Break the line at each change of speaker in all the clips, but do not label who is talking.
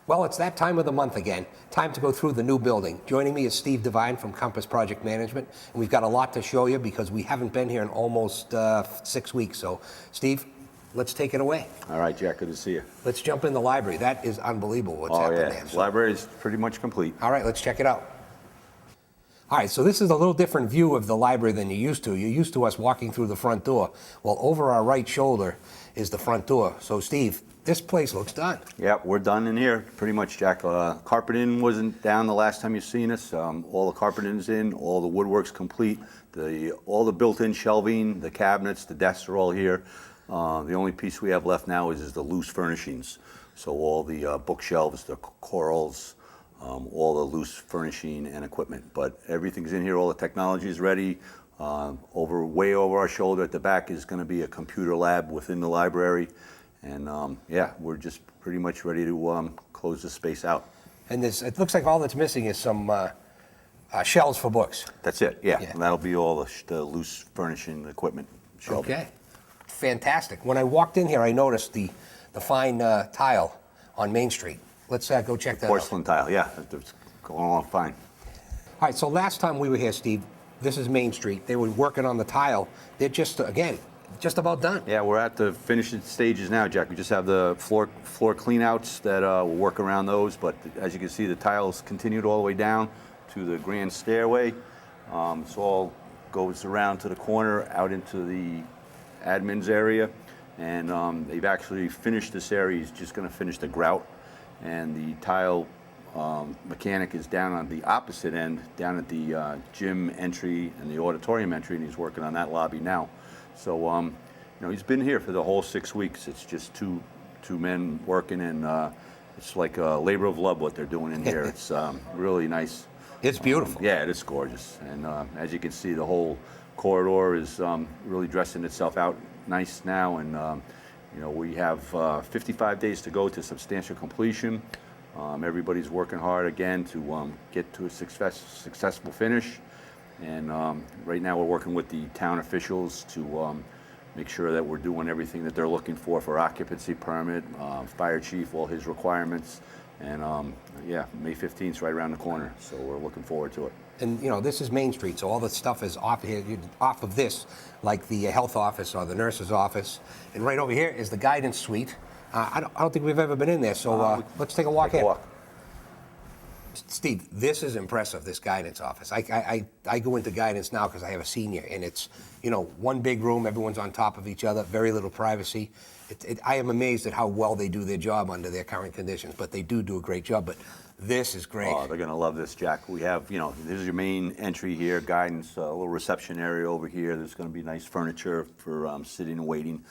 Well, it's that time of the month again. Time to go through the new building. Joining me is Steve Devine from Compass Project Management. And we've got a lot to show you because we haven't been here in almost 6 weeks. So, Steve, let's take it away.
All right, Jack, good to see you.
Let's jump in the library. That is unbelievable what's happened there.
The library is pretty much complete.
All right, let's check it out. All right, so this is a little different view of the library than you're used to. You're used to us walking through the front door. Well, over our right shoulder is the front door. So, Steve, this place looks done.
Yeah, we're done in here, pretty much, Jack. Carpeting wasn't down the last time you've seen us. All the carpeting's in, all the woodwork's complete. All the built-in shelving, the cabinets, the desks are all here. The only piece we have left now is the loose furnishings. So all the bookshelves, the corals, all the loose furnishing and equipment. But everything's in here, all the technology is ready. Way over our shoulder at the back is going to be a computer lab within the library. And yeah, we're just pretty much ready to close the space out.
And it looks like all that's missing is some shelves for books.
That's it, yeah. And that'll be all the loose furnishing equipment shelving.
Okay, fantastic. When I walked in here, I noticed the fine tile on Main Street. Let's go check that out.
Porcelain tile, yeah, it's going along fine.
All right, so last time we were here, Steve, this is Main Street. They were working on the tile. They're just, again, just about done.
Yeah, we're at the finishing stages now, Jack. We just have the floor cleanouts that we'll work around those, but as you can see, the tiles continued all the way down to the grand stairway. This all goes around to the corner, out into the admin's area, and they've actually finished this area. He's just going to finish the grout, and the tile mechanic is down on the opposite end, down at the gym entry and the auditorium entry, and he's working on that lobby now. So, you know, he's been here for the whole 6 weeks. It's just two men working, and it's like a labor of love what they're doing in here. It's really nice.
It's beautiful.
Yeah, it is gorgeous. And as you can see, the whole corridor is really dressing itself out nice now. And, you know, we have 55 days to go to substantial completion. Everybody's working hard again to get to a successful finish. And right now we're working with the town officials to make sure that we're doing everything that they're looking for occupancy permit, fire chief, all his requirements. And yeah, May 15th is right around the corner, so we're looking forward to it. And
you know, this is Main Street, so all the stuff is off here, off of this, like the health office or the nurse's office. And right over here is the guidance suite. I don't think we've ever been in there, so let's take a walk in. Steve, this is impressive, this guidance office. I go into guidance now because I have a senior, and it's, you know, one big room, everyone's on top of each other, very little privacy. I am amazed at how well they do their job under their current conditions, but they do a great job. But this is great.
Oh, they're going to love this, Jack. We have, you know, this is your main entry here, guidance, a little reception area over here. There's going to be nice furniture for sitting and waiting.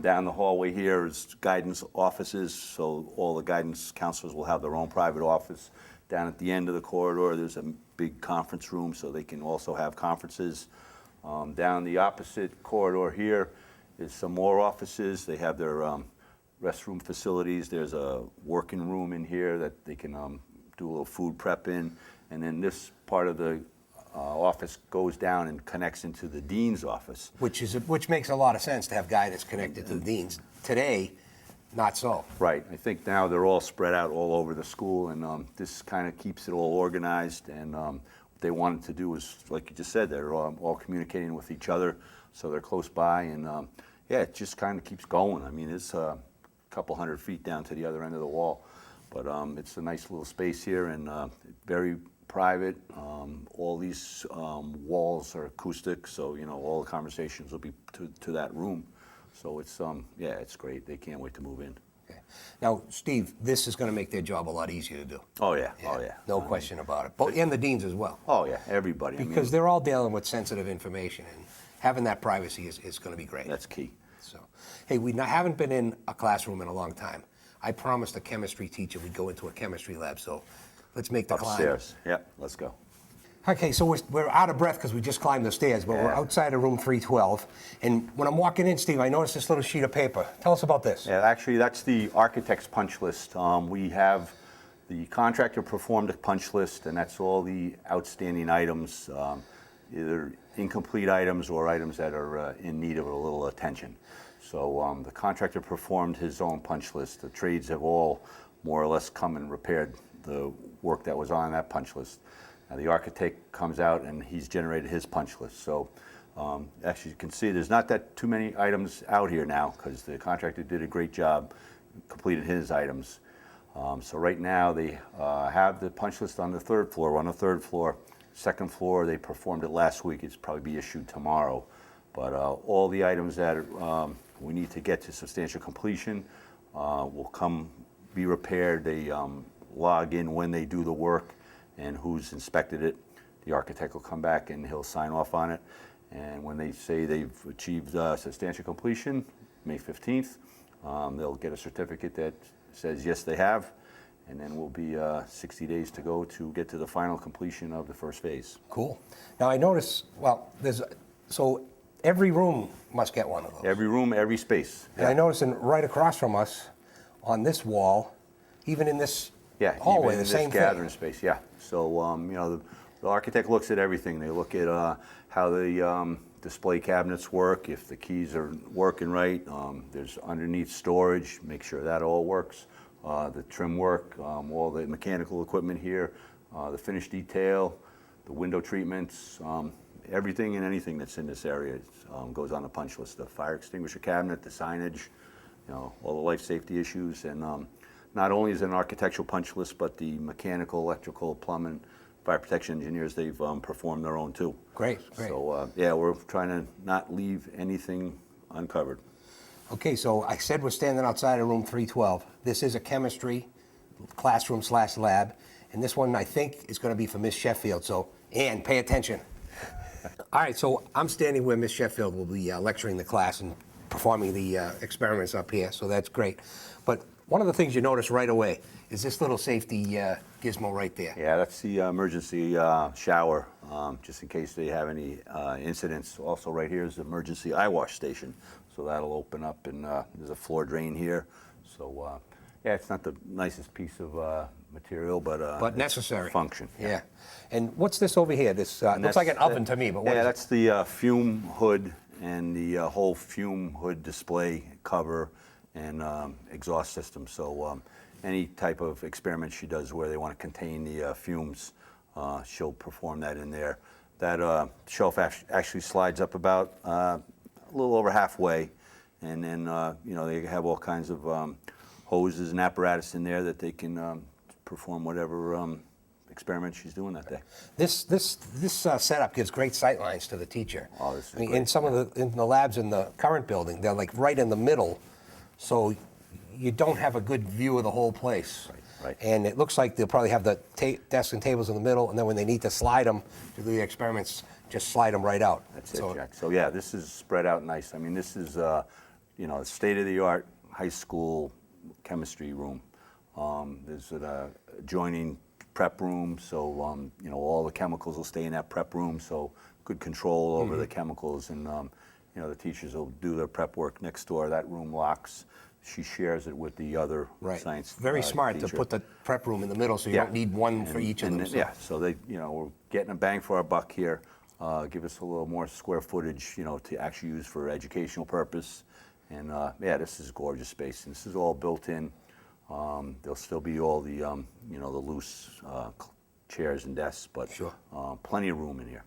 Down the hallway here is guidance offices, so all the guidance counselors will have their own private office. Down at the end of the corridor, there's a big conference room, so they can also have conferences. Down the opposite corridor here is some more offices. They have their restroom facilities. There's a working room in here that they can do a little food prep in. And then this part of the office goes down and connects into the dean's office.
Which makes a lot of sense to have guidance connected to the dean's. Today, not so.
Right. I think now they're all spread out all over the school, and this kind of keeps it all organized. And what they wanted to do is, like you just said, they're all communicating with each other, so they're close by. And yeah, it just kind of keeps going. I mean, it's a couple 100 feet down to the other end of the wall, but it's a nice little space here, and very private. All these walls are acoustic, so you know all the conversations will be to that room. So it's yeah, it's great. They can't wait to move in.
Okay. Now, Steve, this is going to make their job a lot easier to do.
Oh yeah, oh yeah.
No question about it. But and the deans as well.
Oh yeah, everybody.
Because they're all dealing with sensitive information, and having that privacy is going to be great.
That's key.
So, hey, we haven't been in a classroom in a long time. I promised a chemistry teacher we'd go into a chemistry lab, so let's make the climb.
Upstairs. Yep, let's go.
Okay, so we're out of breath because we just climbed the stairs, but we're outside of room 312. And when I'm walking in, Steve, I noticed this little sheet of paper. Tell us about this.
Yeah, actually, that's the architect's punch list. We have the contractor performed a punch list, and that's all the outstanding items, either incomplete items or items that are in need of a little attention. So the contractor performed his own punch list. The trades have all more or less come and repaired the work that was on that punch list. Now, the architect comes out and he's generated his punch list. So actually, you can see there's not that too many items out here now because the contractor did a great job, completed his items. So right now they have the punch list on the third floor. We're on the third floor. Second floor, they performed it last week. It's probably be issued tomorrow. But all the items that we need to get to substantial completion will be repaired. They log in when they do the work and who's inspected it. The architect will come back and he'll sign off on it. And when they say they've achieved substantial completion, May 15th, they'll get a certificate that says yes, they have. And then we'll be 60 days to go to get to the final completion of the first phase.
Cool. Now I notice, well, so every room must get one of those.
Every room, every space.
And I notice right across from us on this wall, even in this hallway,
even
the same
in this gathering space, yeah. So, you know, the architect looks at everything. They look at how the display cabinets work, if the keys are working right. There's underneath storage, make sure that all works. The trim work, all the mechanical equipment here, the finish detail, the window treatments, everything and anything that's in this area goes on the punch list. The fire extinguisher cabinet, the signage, you know, all the life safety issues. And not only is it an architectural punch list, but the mechanical, electrical, plumbing, fire protection engineers, they've performed their own too.
Great, great.
So yeah, we're trying to not leave anything uncovered.
Okay, so I said we're standing outside of room 312. This is a chemistry classroom / lab, and this one I think is going to be for Miss Sheffield. So, Ann, pay attention. All right, so I'm standing where Miss Sheffield will be lecturing the class and performing the experiments up here, so that's great. But one of the things you notice right away is this little safety gizmo right there.
Yeah, that's the emergency shower, just in case they have any incidents. Also right here is the emergency eye wash station. So that'll open up, and there's a floor drain here. So yeah, it's not the nicest piece of material, but
necessary.
Function.
Yeah. And what's this over here? This looks like an oven to me, but what is it?
That's the fume hood and the whole fume hood display cover and exhaust system. So any type of experiment she does where they want to contain the fumes, she'll perform that in there. That shelf actually slides up about a little over halfway, and then you know, they have all kinds of hoses and apparatus in there that they can perform whatever experiment she's doing that day.
This setup gives great sight lines to the teacher.
Oh, this is
I mean,
great.
in the labs in the current building, they're like right in the middle, so you don't have a good view of the whole place.
Right.
And it looks like they'll probably have the desks and tables in the middle, and then when they need to slide them to do the experiments, just slide them right out.
That's it, Jack. So yeah, this is spread out nice. I mean, this is you know, state-of-the-art high school chemistry room. There's an adjoining prep room, so you know, all the chemicals will stay in that prep room, so good control over the chemicals, and you know, the teachers will do their prep work next door. That room locks. She shares it with the other science
Very smart
teacher.
to put the prep room in the middle, so you don't need one for each of them. So.
Yeah, so they, you know, we're getting a bang for our buck here. Give us a little more square footage, you know, to actually use for educational purpose. And yeah, this is a gorgeous space, and this is all built in. There'll still be all the, you know, the loose chairs and desks, but plenty of room in here.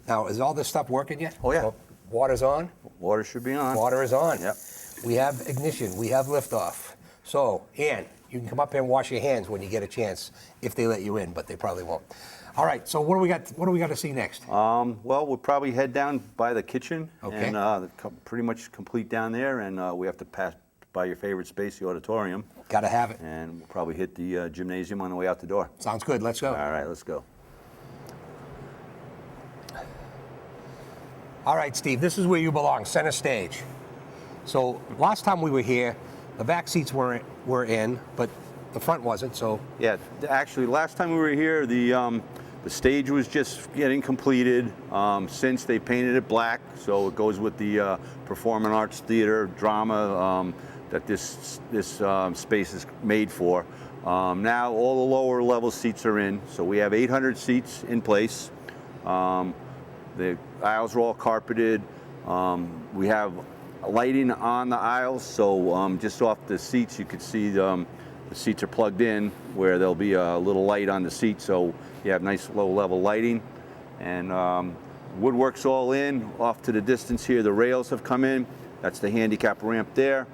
Now, is all this stuff working yet?
Oh, yeah.
So, water's on?
Water should be on.
Water is on.
Yep.
We have ignition. We have liftoff. So, Ann, you can come up here and wash your hands when you get a chance, if they let you in, but they probably won't. All right. So, what do we got? What do we got to see next?
Well, we'll probably head down by the kitchen,
Okay.
and pretty much complete down there, and we have to pass by your favorite space, the auditorium,
Got to have it.
and we'll probably hit the gymnasium on the way out the door.
Sounds good. Let's go.
All right, let's go.
All right, Steve, this is where you belong, center stage. So last time we were here, the back seats were in, but the front wasn't, so.
Yeah, actually, last time we were here, the stage was just getting completed. Since they painted it black, so it goes with the performing arts theater drama that this space is made for. Now all the lower level seats are in, so we have 800 seats in place. The aisles are all carpeted. We have lighting on the aisles, so just off the seats you could see the The seats are plugged in where there'll be a little light on the seat, so you have nice low-level lighting. And woodwork's all in. Off to the distance here, the rails have come in. That's the handicap ramp there,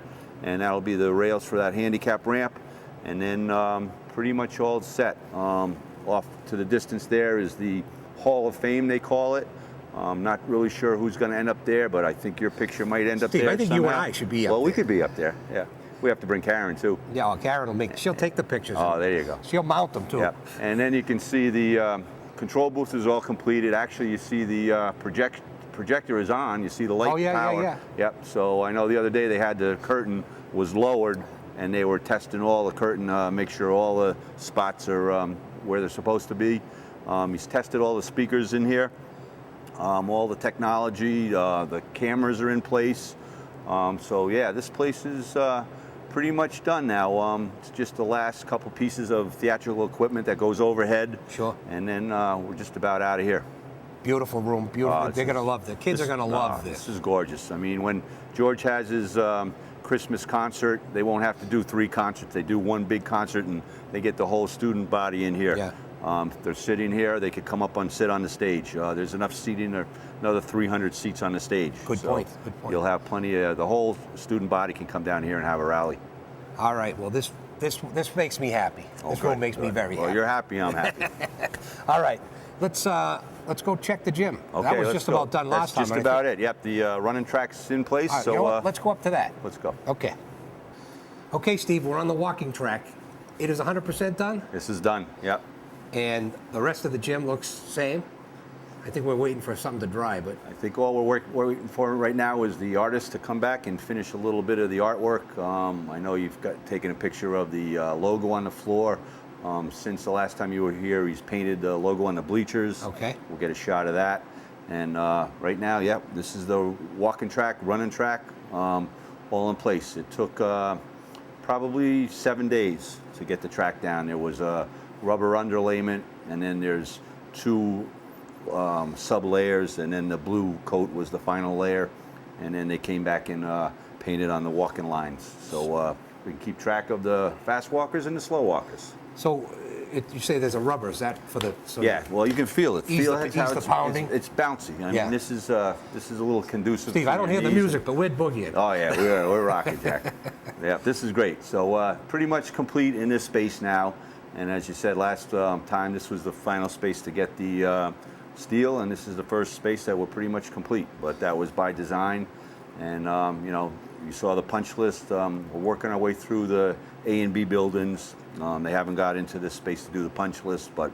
and that'll be the rails for that handicap ramp. And then pretty much all set. Off to the distance there is the Hall of Fame, they call it. I'm not really sure who's going to end up there, but I think your picture might end up
Steve,
there.
I think
somehow.
you and I should be up
Well, we
there.
could be up there, yeah. We have to bring Karen, too.
Yeah, well, Karen will she'll take the pictures.
Oh, there you go.
She'll mount them, too.
Yep. And then you can see the control booth is all completed. Actually, you see the projector is on. You see the light power.
Yeah.
Yep. So I know the other day they had the curtain was lowered, and they were testing all the curtain, make sure all the spots are where they're supposed to be. He's tested all the speakers in here, all the technology, the cameras are in place. So yeah, this place is pretty much done now. It's just the last couple pieces of theatrical equipment that goes overhead.
Sure.
And then we're just about out of here.
Beautiful room, beautiful. They're going to love this. Kids are going to love
this. This is gorgeous. I mean, when George has his Christmas concert, they won't have to do 3 concerts. They do one big concert, and they get the whole student body in here.
Yeah.
If they're sitting here, they could come up and sit on the stage. There's enough seating, another 300 seats on the stage.
Good point.
You'll have plenty of, the whole student body can come down here and have a rally.
All right, well, this makes me happy. This room makes me very happy.
Well, you're happy, I'm happy.
All right, let's go check the gym.
Okay,
that was just about done last time.
That's just about it. Yep, the running track's in place.
All right,
so
you know what? Let's go up to that.
Let's go.
Okay. Okay, Steve, we're on the walking track. It is 100% done,
This is done. Yep.
and the rest of the gym looks same. I think we're waiting for something to dry, but
I think all we're waiting for right now is the artist to come back and finish a little bit of the artwork. I know you've taken a picture of the logo on the floor. Since the last time you were here, he's painted the logo on the bleachers.
Okay.
We'll get a shot of that. And right now, yep, this is the walking track, running track, all in place. It took probably 7 days to get the track down. There was a rubber underlayment, and then there's 2 sub layers, and then the blue coat was the final layer, and then they came back and painted on the walking lines. So we can keep track of the fast walkers and the slow walkers.
so you say there's a rubber. Is that for the? So
Yeah, well, you can feel it.
Ease
Feel
the-
it, how
ease the
it's,
pounding?
It's bouncy. I
Yeah.
mean, this is a little conducive.
Steve,
to
I don't
your
hear the
knees.
music, but we're boogieing.
Oh yeah, we're rocking, Jack. Yeah, this is great. So pretty much complete in this space now. And as you said last time, this was the final space to get the steel, and this is the first space that we're pretty much complete. But that was by design, and you know, you saw the punch list. We're working our way through the A and B buildings. They haven't got into this space to do the punch list, but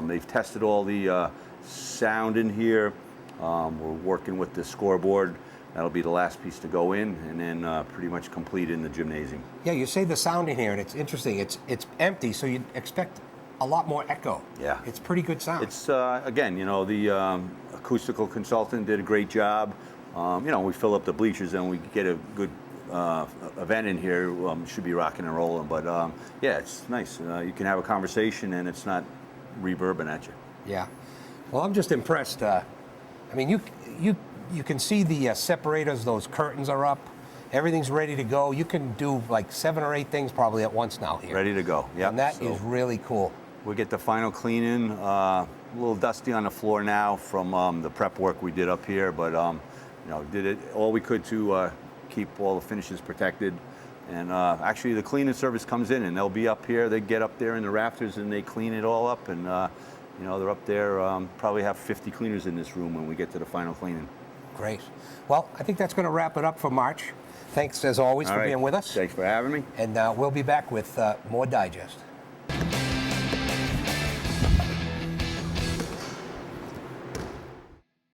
they've tested all the sound in here. We're working with the scoreboard. That'll be the last piece to go in, and then pretty much complete in the gymnasium.
Yeah, you say the sound in here, and it's interesting. It's empty, so you'd expect a lot more echo.
Yeah.
It's pretty good sound.
It's, again, you know, the acoustical consultant did a great job. You know, we fill up the bleachers and we get a good event in here. Should be rocking and rolling. But yeah, it's nice. You can have a conversation and it's not reverbing at you.
Yeah. Well, I'm just impressed. I mean, you can see the separators. Those curtains are up. Everything's ready to go. You can do like 7 or 8 things probably at once now here.
Ready to go. Yeah.
And that is really cool.
We'll get the final cleaning. A little dusty on the floor now from the prep work we did up here, but you know, did it all we could to keep all the finishes protected. And actually, the cleaning service comes in, and they'll be up here. They get up there in the rafters, and they clean it all up. And you know, they're up there. Probably have 50 cleaners in this room when we get to the final cleaning.
Great. Well, I think that's going to wrap it up for March. Thanks, as always,
All
for
right.
being with us.
Thanks for having me.
And we'll be back with more Digest.